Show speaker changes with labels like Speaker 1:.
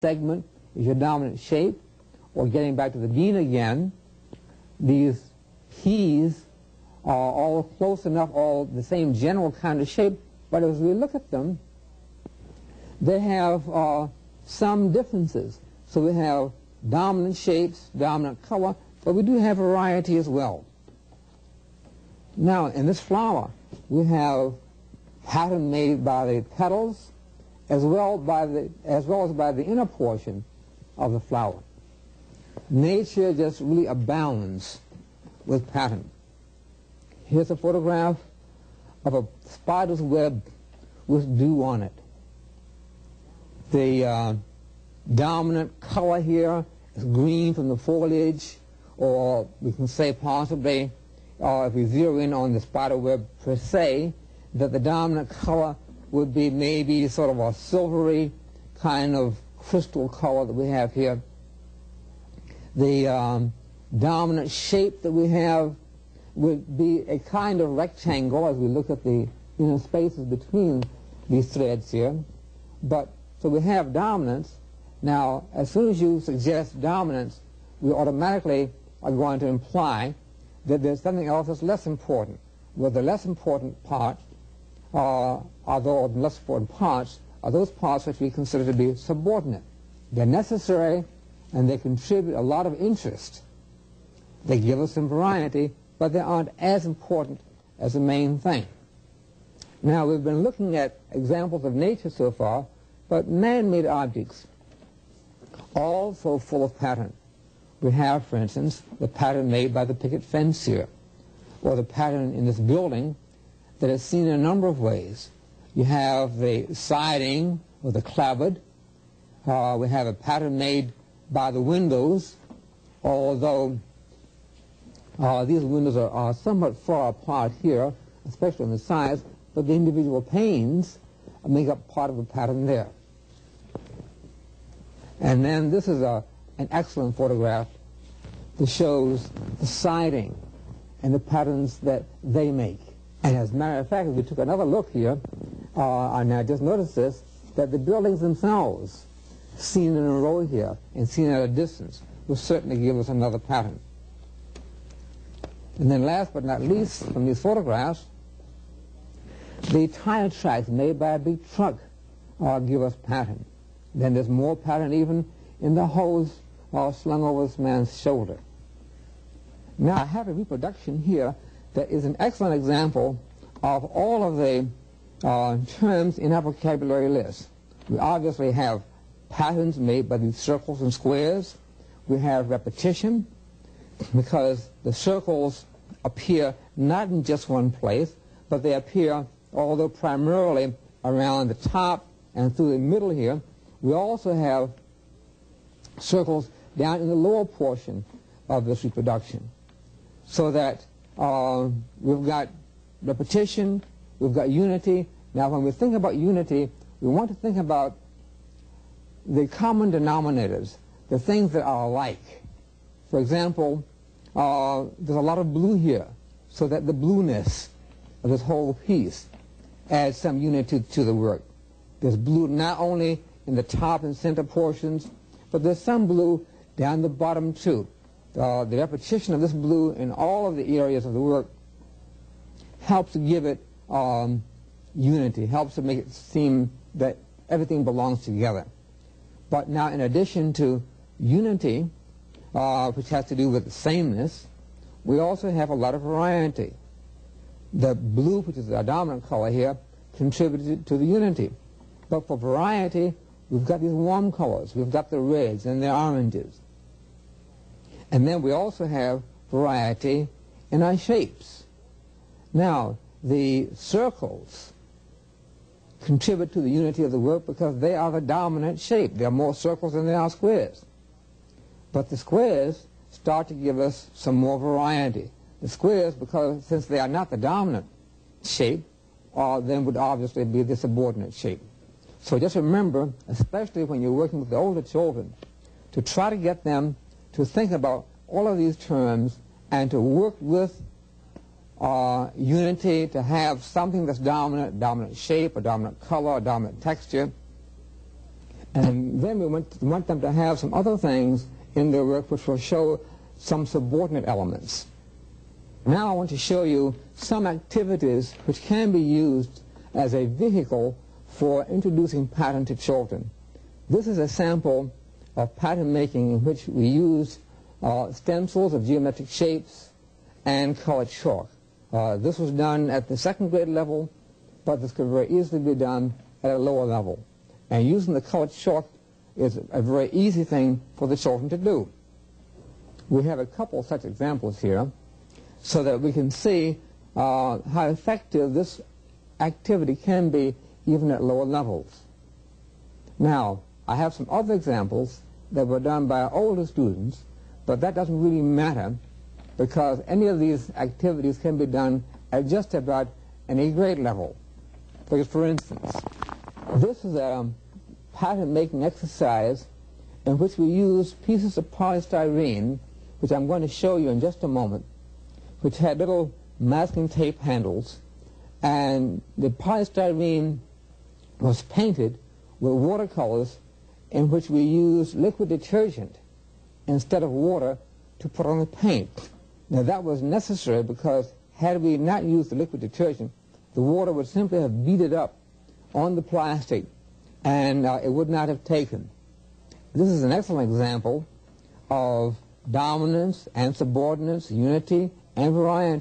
Speaker 1: segment is your dominant shape, or getting back to the bean again, these keys are all close enough, all the same general kind of shape, but as we look at them, they have some differences. So we have dominant shapes, dominant color, but we do have variety as well. Now, in this flower, we have pattern made by the petals as well as by the inner portion of the flower. Nature just really abounds with pattern. Here's a photograph of a spider's web with dew on it. The dominant color here is green from the foliage, or we can say possibly, if we zero in on the spider web per se, that the dominant color would be maybe sort of a silvery kind of crystal color that we have here. The dominant shape that we have would be a kind of rectangle as we look at the inner spaces between these threads here. But so we have dominance. Now, as soon as you suggest dominance, we automatically are going to imply that there's something else that's less important. Well, the less important part are those parts which we consider to be subordinate. They're necessary and they contribute a lot of interest. They give us some variety, but they aren't as important as the main thing. Now, we've been looking at examples of nature so far, but man-made objects, all so full of pattern. We have, for instance, the pattern made by the picket fence here, or the pattern in this building that is seen in a number of ways. You have the siding or the clapboard. We have a pattern made by the windows, although these windows are somewhat far apart here, especially on the sides, but the individual panes make up part of the pattern there. And then this is an excellent photograph that shows the siding and the patterns that they make. And as a matter of fact, if we took another look here, and I just noticed this, that the buildings themselves, seen in a row here and seen at a distance, will certainly give us another pattern. And then last but not least, from these photographs, the tire tracks made by a big truck give us pattern. Then there's more pattern even in the hose slung over this man's shoulder. Now I have a reproduction here that is an excellent example of all of the terms in our vocabulary list. We obviously have patterns made by these circles and squares. We have repetition, because the circles appear not in just one place, but they appear, although primarily around the top and through the middle here. We also have circles down in the lower portion of this reproduction, so that we've got repetition, we've got unity. Now, when we think about unity, we want to think about the common denominators, the things that are alike. For example, there's a lot of blue here, so that the blueness of this whole piece adds some unity to the work. There's blue not only in the top and center portions, but there's some blue down the bottom too. The repetition of this blue in all of the areas of the work helps to give it unity, helps to make it seem that everything belongs together. But now, in addition to unity, which has to do with the sameness, we also have a lot of variety. The blue, which is our dominant color here, contributed to the unity. But for variety, we've got these warm colors. We've got the reds and the oranges. And then we also have variety in our shapes. Now, the circles contribute to the unity of the work because they are the dominant shape. There are more circles than there are squares. But the squares start to give us some more variety. The squares, because since they are not the dominant shape, then would obviously be the subordinate shape. So just remember, especially when you're working with the older children, to try to get them to think about all of these terms and to work with unity, to have something that's dominant, dominant shape, a dominant color, a dominant texture, And then we want them to have some other things in their work which will show some subordinate elements. Now I want to show you some activities which can be used as a vehicle for introducing pattern to children. This is a sample of pattern making in which we use stencils of geometric shapes and colored chalk. This was done at the second grade level, but this could very easily be done at a lower level. And using the colored chalk is a very easy thing for the children to do. We have a couple of such examples here so that we can see how effective this activity can be even at lower levels. Now, I have some other examples that were done by older students, but that doesn't really matter because any of these activities can be done at just about any grade level. Because, for instance, this is a pattern-making exercise in which we use pieces of polystyrene, which I'm going to show you in just a moment, which had little masking tape handles, and the polystyrene was painted with watercolors in which we used liquid detergent instead of water to put on the paint. Now that was necessary because had we not used the liquid detergent, the water would simply have beaded up on the plastic and it would not have taken. This is an excellent example of dominance and subordinates, unity and variety